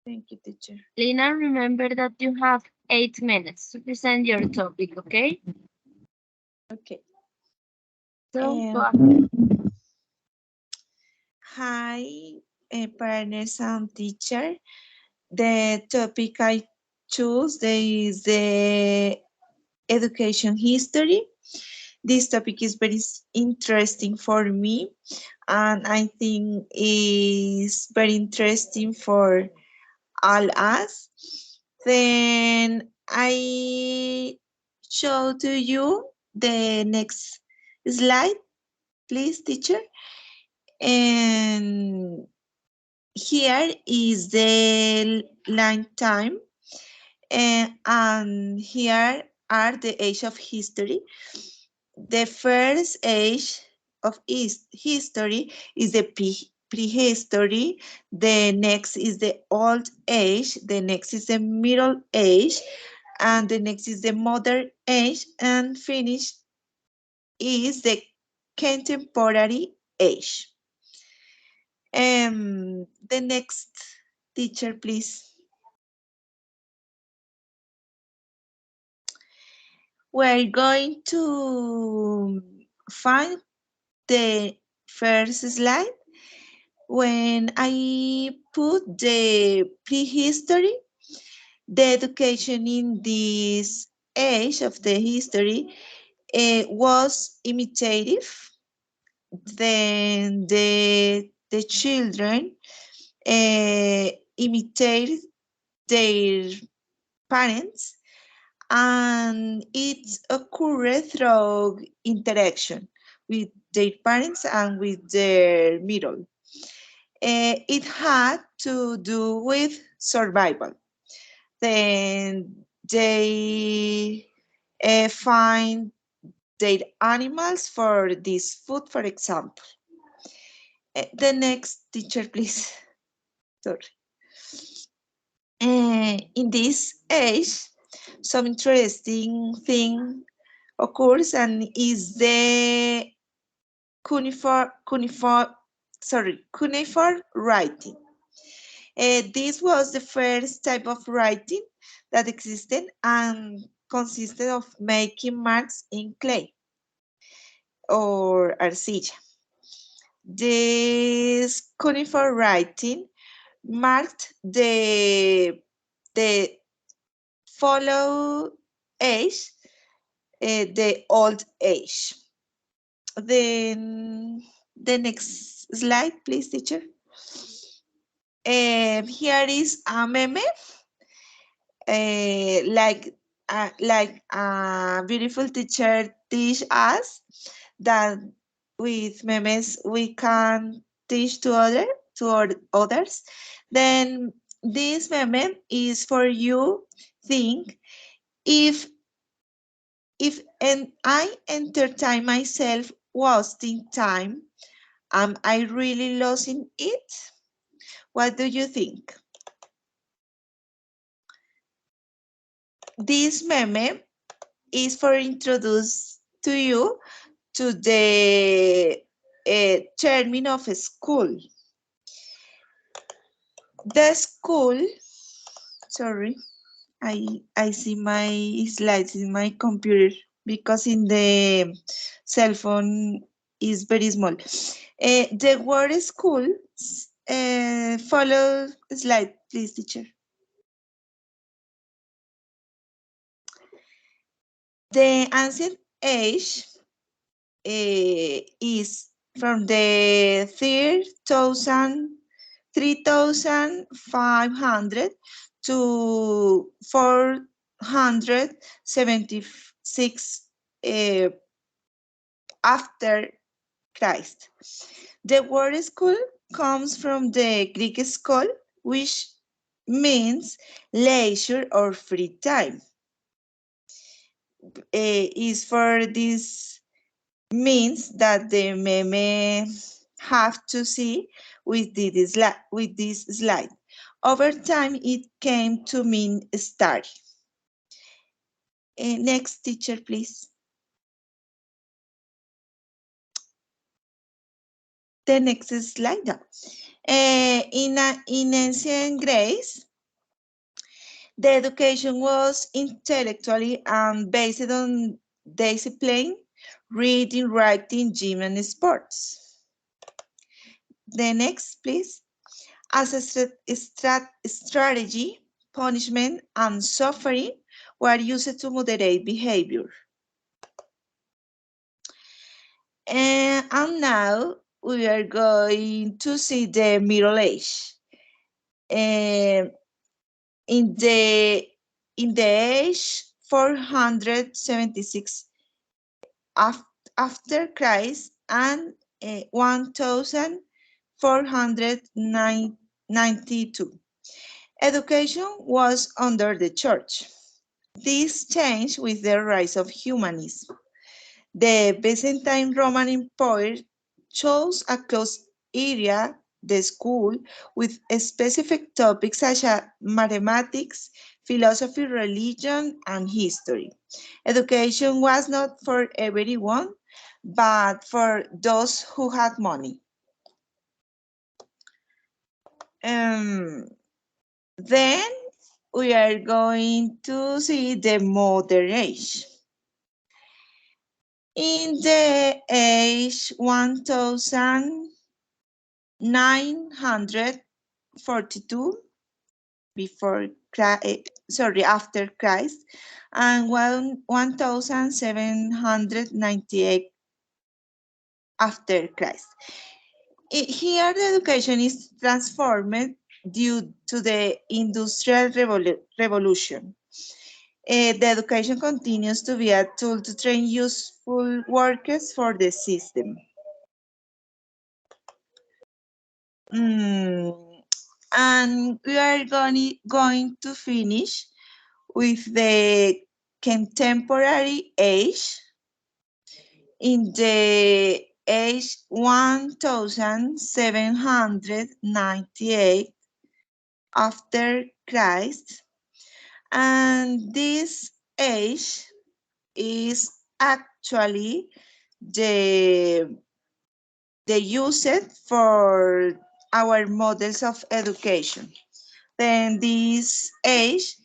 Thank you, teacher. Lina, remember that you have 8 minutes to present your topic, okay? Okay. So go Um, ahead. Hi, partners and teacher. The topic I choose is the education history. This topic is very interesting for me, and I think is very interesting for all us. Then I show to you the next slide, please, teacher. And here is the line time, and here are the age of history. The first age of history is the prehistory. The next is the old age. The next is the middle age. And the next is the modern age. And finish is the contemporary age. The next teacher, please. We're going to find the first slide. When I put the prehistory, the education in this age of the history was imitative. Then the children imitate their parents, and it occurred through interaction with their parents and with their middle. It had to do with survival. Then they find their animals for this food, for example. The next teacher, please. Sorry. In this age, some interesting thing occurs, and is the cuneiform writing. This was the first type of writing that existed and consisted of making marks in clay or arcilla. This cuneiform writing marked the follow age, the old age. Then the next slide, please, teacher. Here is a meme, like a beautiful teacher teach us that with memes we can teach others. Then this meme is for you. Think if and I entertain myself wasting time, am I really losing it? What do you think? This meme is for introduce to you to the term of a school. The school, sorry, I see my slides in my computer because in the cell phone is very small. The word school, follow slide, please, teacher. The ancient age is from the 3,500 to 476 uh, after Christ. The word school comes from the Greek skol, which means leisure or free time. Is for this means that the meme have to see with this slide. Over time, it came to mean study. Next teacher, please. The next slide. In ancient Greece, The education was intellectually and based on discipline, reading, writing, gym, and sports. The next, please. As a strategy, punishment and suffering were used to moderate behavior. And now we are going to see the Middle Age. Um, in the in the age 476 after Christ and 1492, education was under the church. This changed with the rise of humanism. The Byzantine Roman Empire chose a closed area, the school, with specific topics such as mathematics, philosophy, religion, and history. Education was not for everyone, but for those who had money. Um, then we are going to see the modern age. In the age 1942 before after Christ and 1798 after Christ. Here the education is transformed due to the Industrial Revolution. The education continues to be a tool to train useful workers for the system. Mm, and we are going to finish with the contemporary age. In the age 1798 after Christ, and this age is actually the used for our models of education. Then this age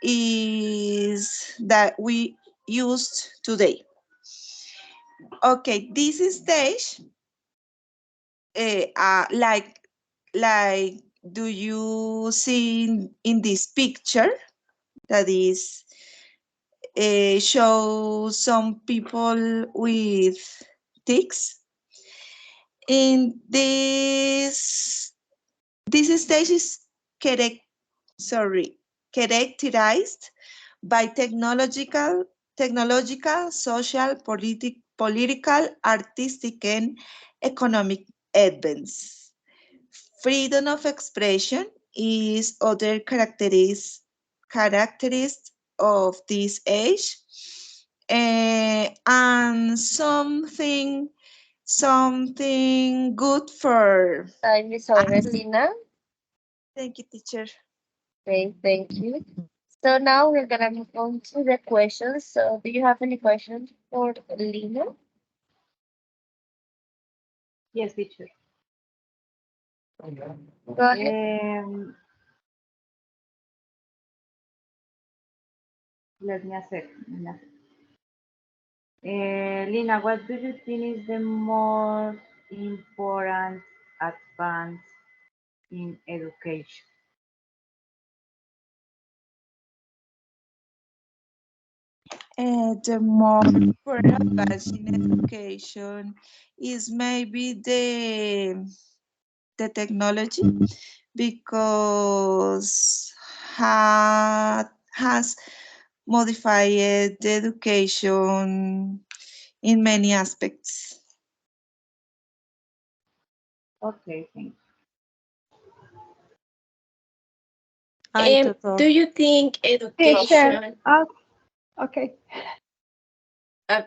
is that we used today. Okay, this stage, like do you see in this picture that is show some people with tics? In this stage is correct, characterized by technological, social, political, artistic, and economic advance. Freedom of expression is other characteristic of this age, and something good for. Time is over, Lina. Thank you, teacher. Okay, thank you. So now we're gonna move on to the questions. So do you have any questions for Lina? Yes, teacher. Go ahead. Let me accept. Lina, what do you think is the most important advance in education? The more important advance in education is maybe the technology because has modified the education in many aspects. Okay, thank you. Do you think Teacher. education, Oh, okay. uh,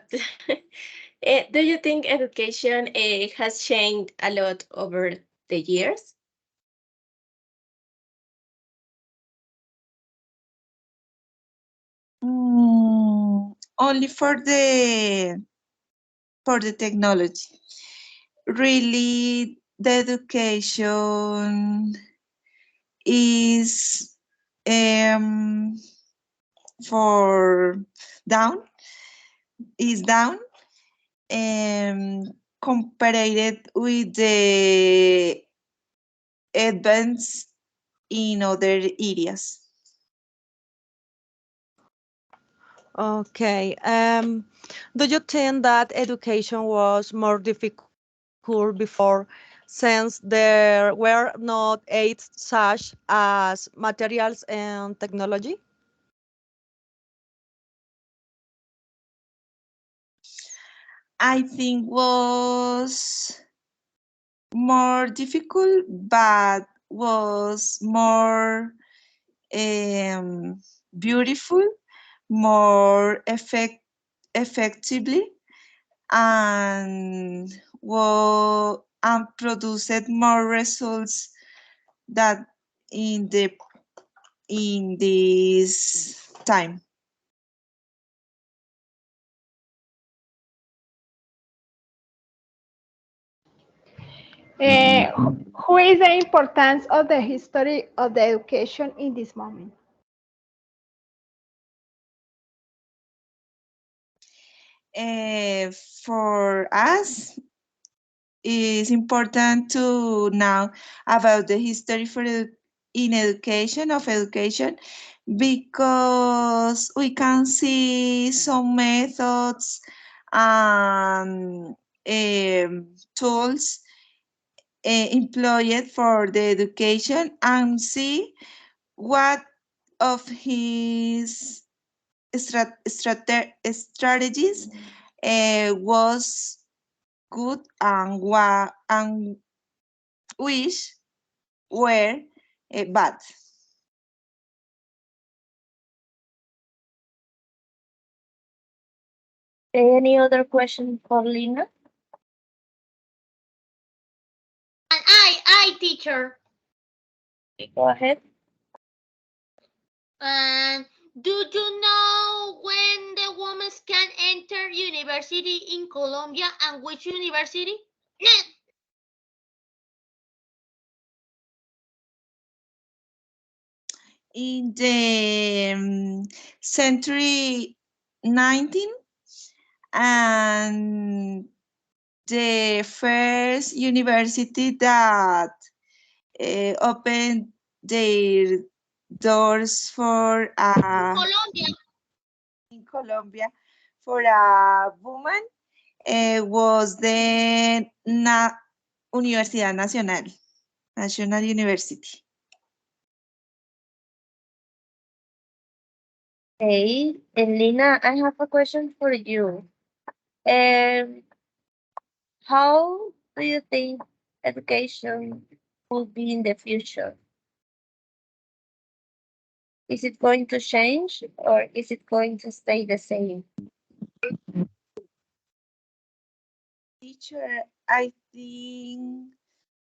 do you think education has changed a lot over the years? Only for the technology. Really, the education is um, for down is down, um, compared with the advance in other areas. Okay. Do you think that education was more difficult before since there were not aids such as materials and technology? I think was more difficult, but was more beautiful, more effectively, and and produced more results that in the in this time. Uh, who is the importance of the history of the education in this moment? Uh, for us, it's important to know about the history in education of education because we can see some methods and tools employed for the education and see what of his strategies was good and which were bad. Any other question for Lina? And I, teacher. Go ahead. And do you know when the women can enter university in Colombia and which university? In the century 19 and the first university that opened their doors for Colombia. in Colombia for a woman was the Universidad Nacional, National University. Hey, and Lina, I have a question for you. Um, how do you think education will be in the future? Is it going to change or is it going to stay the same? Teacher, I think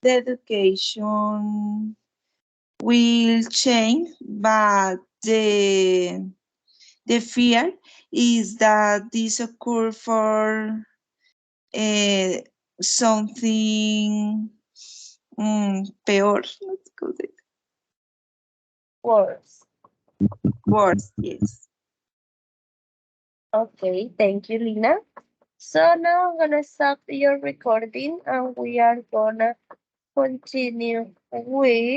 the education will change, but the fear is that this occur for uh, something peor. Let's go there. Worse. Worse, yes. Okay, thank you, Lina. So now I'm gonna stop your recording and we are gonna continue with